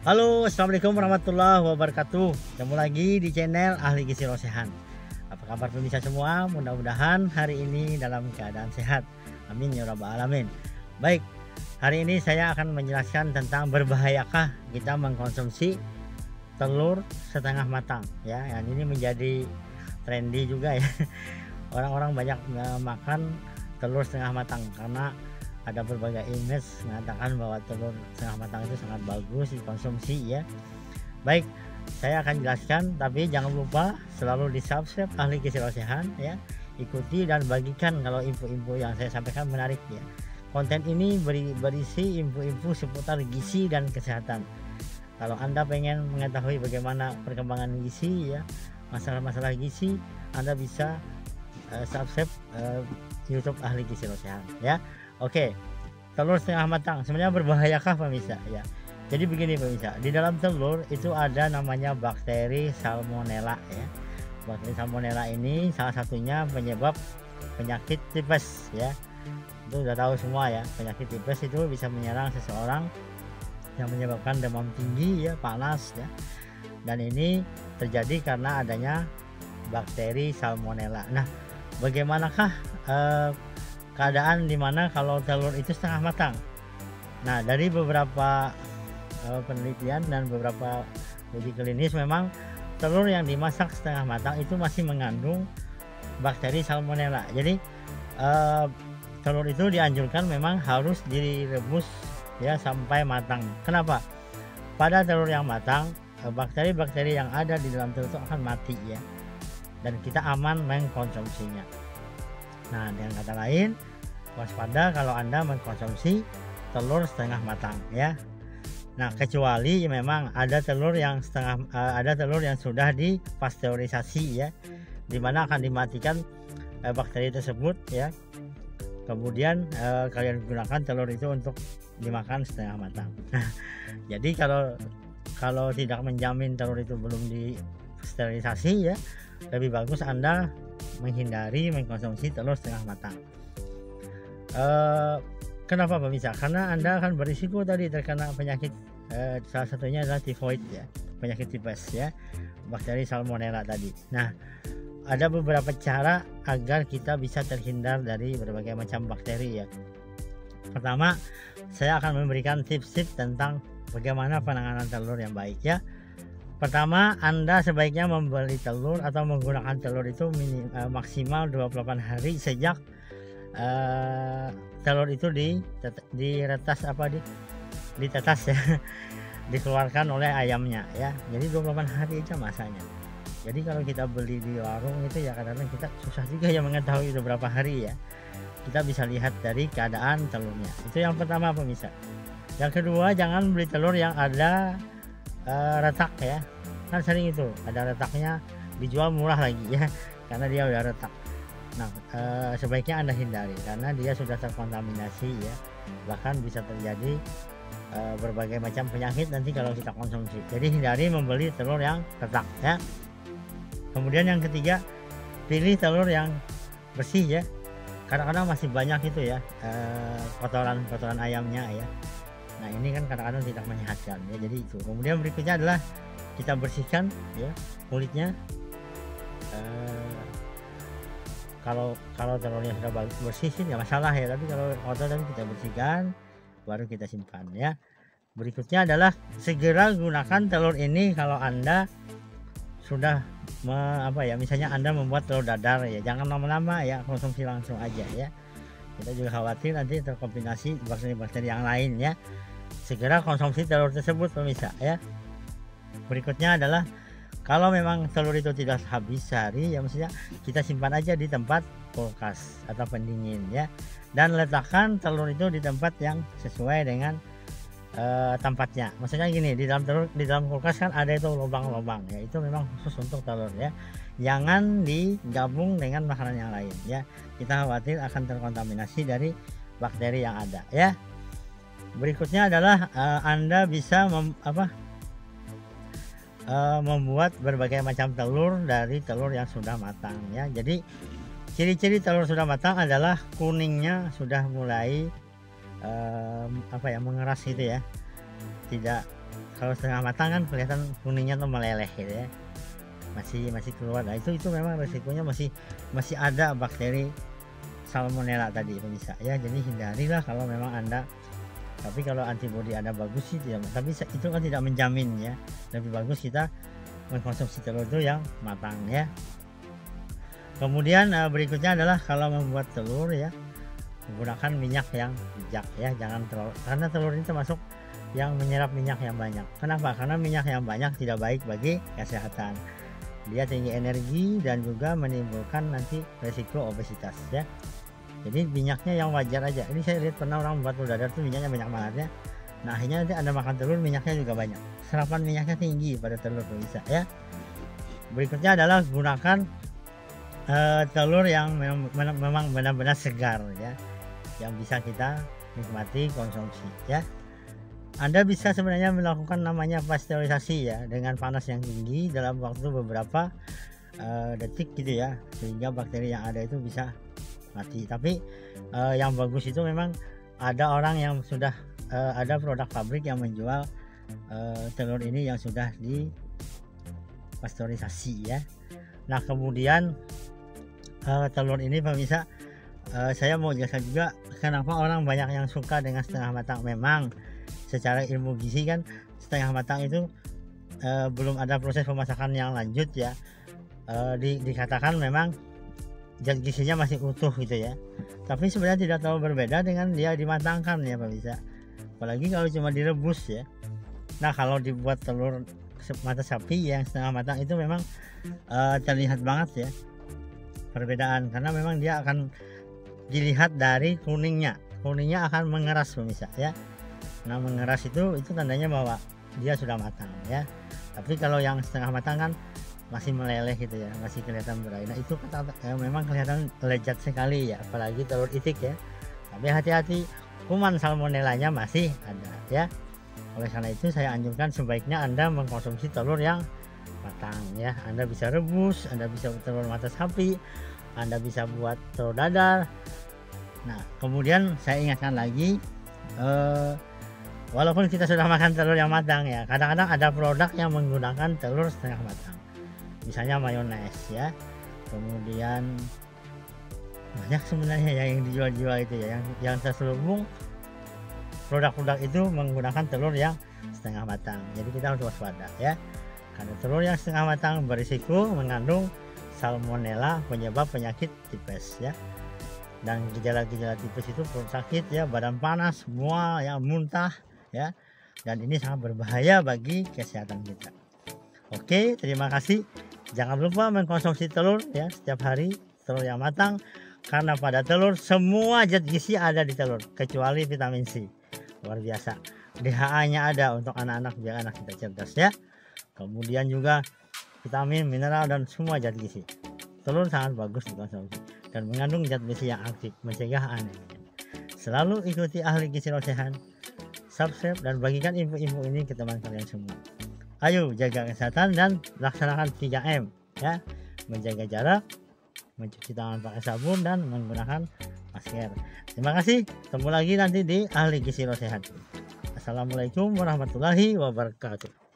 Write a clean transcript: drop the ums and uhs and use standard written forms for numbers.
Halo, assalamualaikum warahmatullahi wabarakatuh. Ketemu lagi di channel Ahli Gizi Rosehan. Apa kabar pemirsa semua? Mudah-mudahan hari ini dalam keadaan sehat. Amin ya rabbal alamin. Baik, hari ini saya akan menjelaskan tentang berbahayakah kita mengkonsumsi telur setengah matang. Ya, yang ini menjadi trendy juga ya. Orang-orang banyak makan telur setengah matang karena ada berbagai image mengatakan bahwa telur setengah matang itu sangat bagus dikonsumsi ya. Baik, saya akan jelaskan, tapi jangan lupa selalu di subscribe Ahli Gizi Rosehan ya. Ikuti dan bagikan kalau info-info yang saya sampaikan menarik ya. Konten ini berisi info-info seputar gizi dan kesehatan. Kalau Anda pengen mengetahui bagaimana perkembangan gizi ya, masalah-masalah gizi, Anda bisa subscribe YouTube Ahli Gizi Rosehan ya. Oke, telur setengah matang sebenarnya berbahayakah pemirsa ya? Jadi begini pemirsa, di dalam telur itu ada namanya bakteri salmonella ya. Bakteri salmonella ini salah satunya penyebab penyakit tipes ya. Itu udah tahu semua ya, penyakit tipes itu bisa menyerang seseorang yang menyebabkan demam tinggi ya, panas ya. Dan ini terjadi karena adanya bakteri salmonella. Nah, bagaimanakah keadaan dimana kalau telur itu setengah matang? Nah, dari beberapa penelitian dan beberapa uji klinis memang telur yang dimasak setengah matang itu masih mengandung bakteri salmonella. Jadi telur itu dianjurkan memang harus direbus ya sampai matang. Kenapa? Pada telur yang matang bakteri-bakteri yang ada di dalam telur itu akan mati ya, dan kita aman mengkonsumsinya. Nah, dengan kata lain, waspada kalau Anda mengkonsumsi telur setengah matang ya. Nah, kecuali memang ada telur yang ada telur yang sudah dipasteurisasi ya, dimana akan dimatikan bakteri tersebut ya. Kemudian kalian gunakan telur itu untuk dimakan setengah matang. Nah, jadi kalau tidak menjamin telur itu belum disterilisasi ya, lebih bagus Anda menghindari mengkonsumsi telur setengah matang. Kenapa pemirsa? Karena Anda akan berisiko tadi terkena penyakit, salah satunya adalah tifoid ya, penyakit tipes ya, bakteri salmonella tadi. Nah, ada beberapa cara agar kita bisa terhindar dari berbagai macam bakteri ya. Pertama, saya akan memberikan tips-tips tentang bagaimana penanganan telur yang baik ya. Pertama, Anda sebaiknya membeli telur atau menggunakan telur itu maksimal 28 hari sejak telur itu ditetas ya, dikeluarkan oleh ayamnya ya. Jadi 28 hari aja masanya. Jadi kalau kita beli di warung itu ya kadang-kadang kita susah juga ya mengetahui itu berapa hari ya. Kita bisa lihat dari keadaan telurnya. Itu yang pertama pemirsa. Yang kedua, jangan beli telur yang ada retak ya, kan sering itu ada retaknya, dijual murah lagi ya karena dia udah retak. Nah, sebaiknya Anda hindari karena dia sudah terkontaminasi ya, bahkan bisa terjadi berbagai macam penyakit nanti kalau kita konsumsi. Jadi hindari membeli telur yang retak ya. Kemudian yang ketiga, pilih telur yang bersih ya. Kadang-kadang masih banyak itu ya kotoran ayamnya ya. Nah, ini kan kadang-kadang tidak menyehatkan ya, jadi itu. Kemudian berikutnya adalah kita bersihkan ya kulitnya. Kalau telurnya sudah bersih sih nggak masalah ya, tapi kalau kotor tadi kita bersihkan baru kita simpan ya. Berikutnya adalah segera gunakan telur ini kalau Anda sudah misalnya Anda membuat telur dadar ya, jangan lama-lama ya, konsumsi langsung aja ya. Kita juga khawatir nanti terkombinasi bakteri-bakteri yang lain ya. Segera konsumsi telur tersebut pemirsa ya. Berikutnya adalah kalau memang telur itu tidak habis sehari ya, maksudnya kita simpan aja di tempat kulkas atau pendingin ya, dan letakkan telur itu di tempat yang sesuai dengan tempatnya. Maksudnya gini, di dalam kulkas kan ada itu lubang-lubang ya, itu memang khusus untuk telur ya, jangan digabung dengan makanan yang lain ya, kita khawatir akan terkontaminasi dari bakteri yang ada ya. Berikutnya adalah Anda bisa membuat berbagai macam telur dari telur yang sudah matang ya. Jadi ciri-ciri telur sudah matang adalah kuningnya sudah mulai mengeras gitu ya, tidak kalau setengah matang kan kelihatan kuningnya tuh meleleh gitu ya, masih keluar. Nah itu memang resikonya masih ada bakteri salmonella tadi pemirsa ya. Jadi hindarilah kalau memang Anda, tapi kalau antibodi Anda bagus sih tidak, tapi itu kan tidak menjamin ya. Lebih bagus kita mengkonsumsi telur itu yang matang ya. Kemudian berikutnya adalah kalau membuat telur ya, menggunakan minyak yang bijak ya, jangan terlalu, karena telur ini termasuk yang menyerap minyak yang banyak. Kenapa? Karena minyak yang banyak tidak baik bagi kesehatan. Dia tinggi energi dan juga menimbulkan nanti resiko obesitas ya. Jadi minyaknya yang wajar aja. Ini saya lihat pernah orang buat telur dadar tuh minyaknya banyak banget ya. Nah akhirnya nanti Anda makan telur minyaknya juga banyak. Serapan minyaknya tinggi pada telur bisa ya. Berikutnya adalah gunakan telur yang memang benar-benar segar ya, yang bisa kita nikmati konsumsi ya. Anda bisa sebenarnya melakukan namanya pasteurisasi ya, dengan panas yang tinggi dalam waktu beberapa detik gitu ya, sehingga bakteri yang ada itu bisa mati. Tapi yang bagus itu memang ada orang yang sudah ada produk pabrik yang menjual telur ini yang sudah di pasteurisasi ya. Nah kemudian telur ini pemirsa, saya mau jelaskan juga kenapa orang banyak yang suka dengan setengah matang. Memang secara ilmu gizi kan setengah matang itu belum ada proses pemasakan yang lanjut ya, dikatakan memang zat gizinya masih utuh gitu ya. Tapi sebenarnya tidak terlalu berbeda dengan dia dimatangkan ya pemirsa, apalagi kalau cuma direbus ya. Nah kalau dibuat telur mata sapi yang setengah matang itu memang terlihat banget ya perbedaan, karena memang dia akan dilihat dari kuningnya akan mengeras pemirsa ya. Nah mengeras itu tandanya bahwa dia sudah matang ya. Tapi kalau yang setengah matang kan masih meleleh gitu ya, masih kelihatan berair. Nah itu memang kelihatan lezat sekali ya, apalagi telur itik ya. Tapi hati-hati, kuman salmonellanya masih ada ya. Oleh karena itu saya anjurkan sebaiknya Anda mengkonsumsi telur yang matang ya. Anda bisa rebus, Anda bisa telur mata sapi, Anda bisa buat telur dadar. Nah kemudian saya ingatkan lagi, walaupun kita sudah makan telur yang matang ya, kadang-kadang ada produk yang menggunakan telur setengah matang, misalnya mayones ya. Kemudian banyak sebenarnya yang dijual-jual itu ya, yang terselubung produk-produk itu menggunakan telur yang setengah matang. Jadi kita harus waspada ya, karena telur yang setengah matang berisiko mengandung salmonella, penyebab penyakit tipes ya. Dan gejala-gejala tipes itu perut sakit ya, badan panas, mual ya, muntah ya, dan ini sangat berbahaya bagi kesehatan kita. Oke, terima kasih. Jangan lupa mengkonsumsi telur ya setiap hari, telur yang matang, karena pada telur semua zat gizi ada di telur kecuali vitamin C. Luar biasa, DHA-nya ada untuk anak-anak biar anak kita cerdas ya. Kemudian juga vitamin, mineral, dan semua zat gizi. Telur sangat bagus dikonsumsi dan mengandung zat besi yang aktif mencegah anemia. Selalu ikuti Ahli Gizi Rosehan, subscribe dan bagikan info-info ini ke teman kalian semua. Ayo jaga kesehatan dan laksanakan 3M ya, menjaga jarak, mencuci tangan pakai sabun, dan menggunakan masker. Terima kasih, ketemu lagi nanti di Ahli Gizi Rosehan. Assalamualaikum warahmatullahi wabarakatuh.